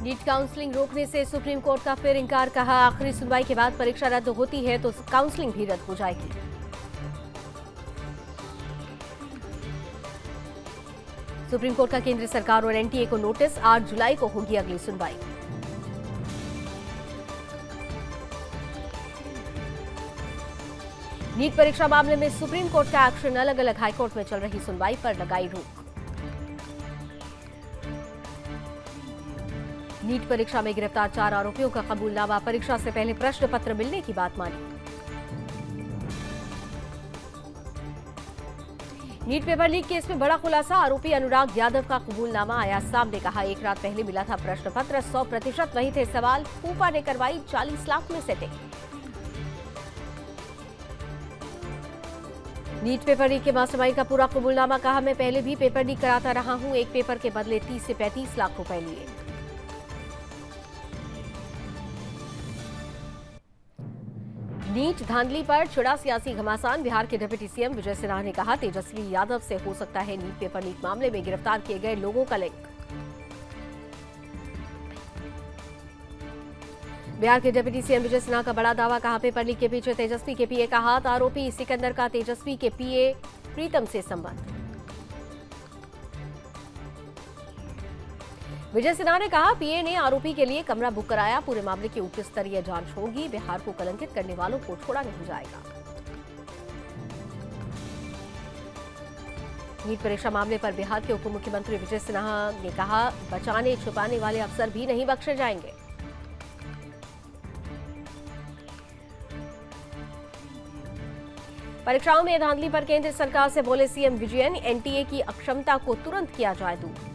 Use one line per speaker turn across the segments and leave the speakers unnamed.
NEET counselling रोकने से supreme court का फिर इंकार, कहा आखिरी सुनवाई के बाद परीक्षा रद्द होती है तो काउंसलिंग भी रद्द हो जाएगी। सुप्रीम कोर्ट का केंद्र सरकार और एनटीए को नोटिस, 8 जुलाई को होगी अगली सुनवाई। नीट परीक्षा मामले में सुप्रीम कोर्ट का एक्शन, अलग अलग हाईकोर्ट में चल रही सुनवाई पर लगाई रोक। नीट परीक्षा में गिरफ्तार 4 आरोपियों का कबूलनामा, परीक्षा से पहले प्रश्न पत्र मिलने की बात मानी। नीट पेपर लीक केस में बड़ा खुलासा, आरोपी अनुराग यादव का कबूलनामा आया सामने, कहा एक रात पहले मिला था प्रश्न पत्र, 100% वही थे सवाल, फूफा ने करवाई 40 लाख में सेटिंग। नीट पेपर लीक के मास्टरमाइंड का पूरा कबूलनामा, कहा मैं पहले भी पेपर लीक कराता रहा हूं, एक पेपर के बदले 30 से 35 लाख रुपए लिए। नीट धांधली पर छिड़ा सियासी घमासान, बिहार के डिप्टी सीएम विजय सिन्हा ने कहा तेजस्वी यादव से हो सकता है नीट पेपर लीक मामले में गिरफ्तार किए गए लोगों का लिंक। बिहार के डिप्टी सीएम विजय सिन्हा का बड़ा दावा, कहा पेपर लीक के पीछे तेजस्वी के पीए का हाथ, आरोपी सिकंदर का तेजस्वी के पीए प्रीतम से संबंध। विजय सिन्हा ने कहा पीए ने आरोपी के लिए कमरा बुक कराया, पूरे मामले की उच्च स्तरीय जांच होगी, बिहार को कलंकित करने वालों को छोड़ा नहीं जाएगा। नीट परीक्षा मामले पर बिहार के उप मुख्यमंत्री विजय सिन्हा ने कहा बचाने छुपाने वाले अफसर भी नहीं बख्शे जाएंगे। परीक्षाओं में धांधली पर केंद्र सरकार से बोले सीएम विजयन, एनटीए की अक्षमता को तुरंत किया जाए दूर।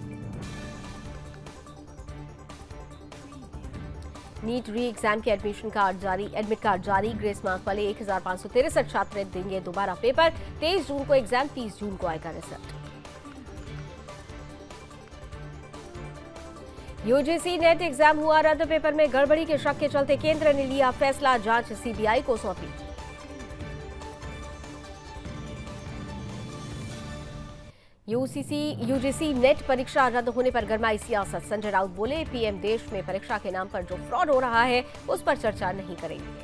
नीट री एग्जाम के एडमिट कार्ड जारी, ग्रेस मार्क वाले 1563 छात्र देंगे दोबारा पेपर, 23 जून को एग्जाम, 30 जून को आएगा रिजल्ट। यूजीसी नेट एग्जाम हुआ रद्द, पेपर में गड़बड़ी के शक के चलते केंद्र ने लिया फैसला, जांच सीबीआई को सौंपी। यूजीसी नेट परीक्षा रद्द होने पर गरमाई सियासत, संजय राउत बोले पीएम देश में परीक्षा के नाम पर जो फ्रॉड हो रहा है उस पर चर्चा नहीं करेंगे।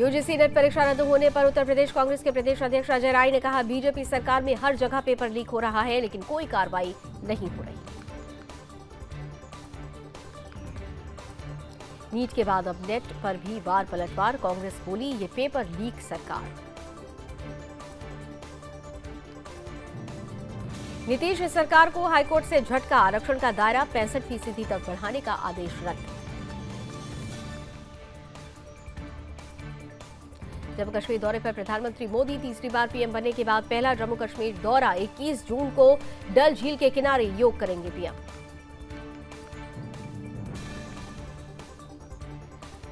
यूजीसी नेट परीक्षा रद्द होने पर उत्तर प्रदेश कांग्रेस के प्रदेश अध्यक्ष अजय राय ने कहा बीजेपी सरकार में हर जगह पेपर लीक हो रहा है लेकिन कोई कार्रवाई नहीं हो रही। नीट के बाद अब नेट पर भी बार पलटवार, कांग्रेस बोली ये पेपर लीक सरकार। नीतीश सरकार को हाईकोर्ट से झटका, आरक्षण का दायरा 65% तक बढ़ाने का आदेश रद्द। जम्मू कश्मीर दौरे पर प्रधानमंत्री मोदी, तीसरी बार पीएम बनने के बाद पहला जम्मू कश्मीर दौरा, 21 जून को डल झील के किनारे योग करेंगे पीएम।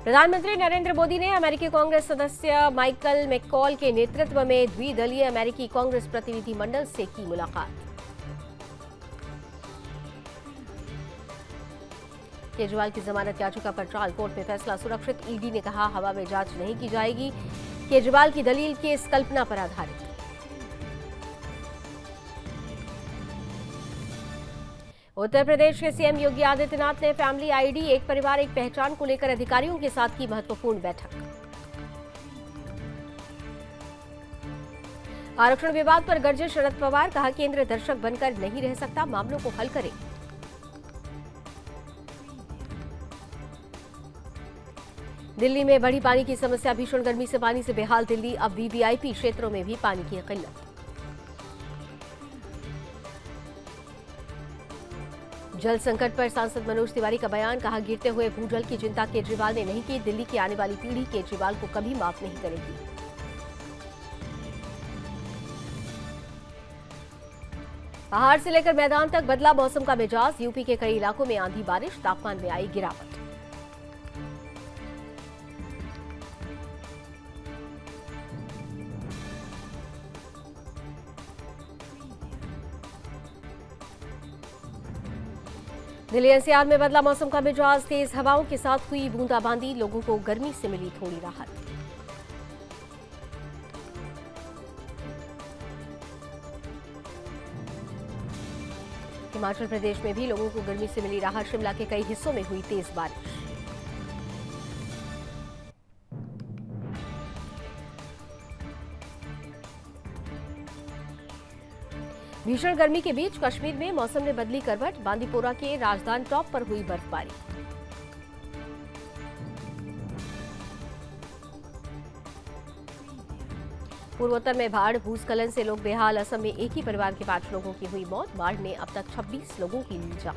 प्रधानमंत्री नरेंद्र मोदी ने अमेरिकी कांग्रेस सदस्य माइकल मैककॉल के नेतृत्व में द्विदलीय अमेरिकी कांग्रेस प्रतिनिधि मंडल से की मुलाकात। केजरीवाल की जमानत याचिका पर ट्रायल कोर्ट में फैसला सुरक्षित, ईडी ने कहा हवा में जांच नहीं की जाएगी, केजरीवाल की दलील केस कल्पना पर आधारित। उत्तर प्रदेश के सीएम योगी आदित्यनाथ ने फैमिली आईडी एक परिवार एक पहचान को लेकर अधिकारियों के साथ की महत्वपूर्ण बैठक। आरक्षण विवाद पर गरजे शरद पवार, कहा केंद्र दर्शक बनकर नहीं रह सकता, मामलों को हल करे। दिल्ली में बढ़ी पानी की समस्या, भीषण गर्मी से पानी से बेहाल दिल्ली, अब वीवीआईपी क्षेत्रों में भी पानी की किल्लत। जल संकट पर सांसद मनोज तिवारी का बयान, कहा गिरते हुए भूजल की चिंता केजरीवाल ने नहीं की, दिल्ली की आने वाली पीढ़ी केजरीवाल को कभी माफ नहीं करेगी। पहाड़ से लेकर मैदान तक बदला मौसम का मिजाज, यूपी के कई इलाकों में आंधी बारिश, तापमान में आई गिरावट। दिल्ली एनसीआर में बदला मौसम का मिजाज, तेज हवाओं के साथ हुई बूंदाबांदी, लोगों को गर्मी से मिली थोड़ी राहत। हिमाचल प्रदेश में भी लोगों को गर्मी से मिली राहत। शिमला के कई हिस्सों में हुई तेज बारिश। भीषण गर्मी के बीच कश्मीर में मौसम ने बदली करवट। बांदीपोरा के राजधान टॉप पर हुई बर्फबारी। पूर्वोत्तर में बाढ़, भूस्खलन से लोग बेहाल। असम में एक ही परिवार के 5 लोगों की हुई मौत। बाढ़ ने अब तक 26 लोगों की ली जान।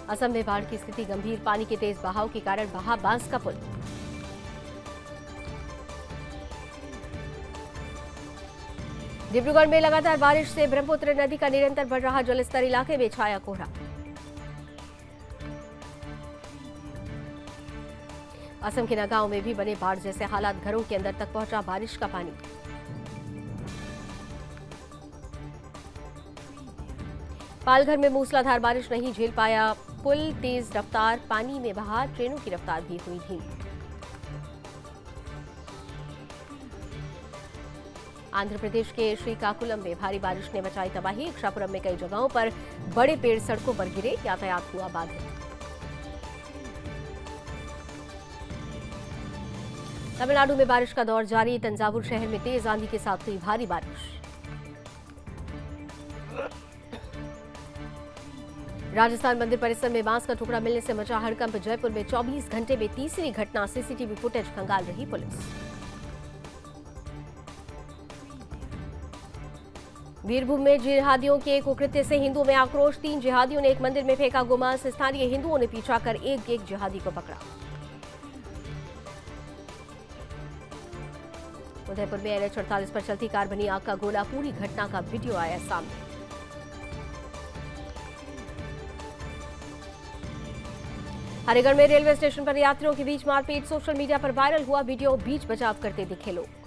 असम में बाढ़ की स्थिति गंभीर। पानी के तेज बहाव के कारण बहा बांस का पुल। डिब्रूगढ़ में लगातार बारिश से ब्रह्मपुत्र नदी का निरंतर बढ़ रहा जलस्तर। इलाके में छाया कोहरा। असम के नगांव में भी बने बाढ़ जैसे हालात। घरों के अंदर तक पहुंचा बारिश का पानी। पालघर में मूसलाधार बारिश नहीं झेल पाया पुल। तेज रफ्तार पानी में बहा। ट्रेनों की रफ्तार भी हुई धीमी। आंध्र प्रदेश के श्रीकाकुलम में भारी बारिश ने मचाई तबाही। इक्षापुरम में कई जगहों पर बड़े पेड़ सड़कों पर गिरे। यातायात हुआ बाधित। तमिलनाडु में बारिश का दौर जारी। तंजावुर शहर में तेज आंधी के साथ हुई भारी बारिश। राजस्थान मंदिर परिसर में बांस का टुकड़ा मिलने से मचा हड़कंप। जयपुर में 24 घंटे में तीसरी घटना। सीसीटीवी फुटेज खंगाल रही पुलिस। वीरभूम में जिहादियों के कुकृत्य से हिंदुओं में आक्रोश। 3 जिहादियों ने एक मंदिर में फेंका गोमांस। स्थानीय हिंदुओं ने पीछा कर एक जिहादी को पकड़ा। उदयपुर में NH 48 पर चलती कार बनी आग का गोला। पूरी घटना का वीडियो आया सामने। हरिगढ़ में रेलवे स्टेशन पर यात्रियों के बीच मारपीट। सोशल मीडिया पर वायरल हुआ वीडियो। बीच बचाव करते दिखे लोग।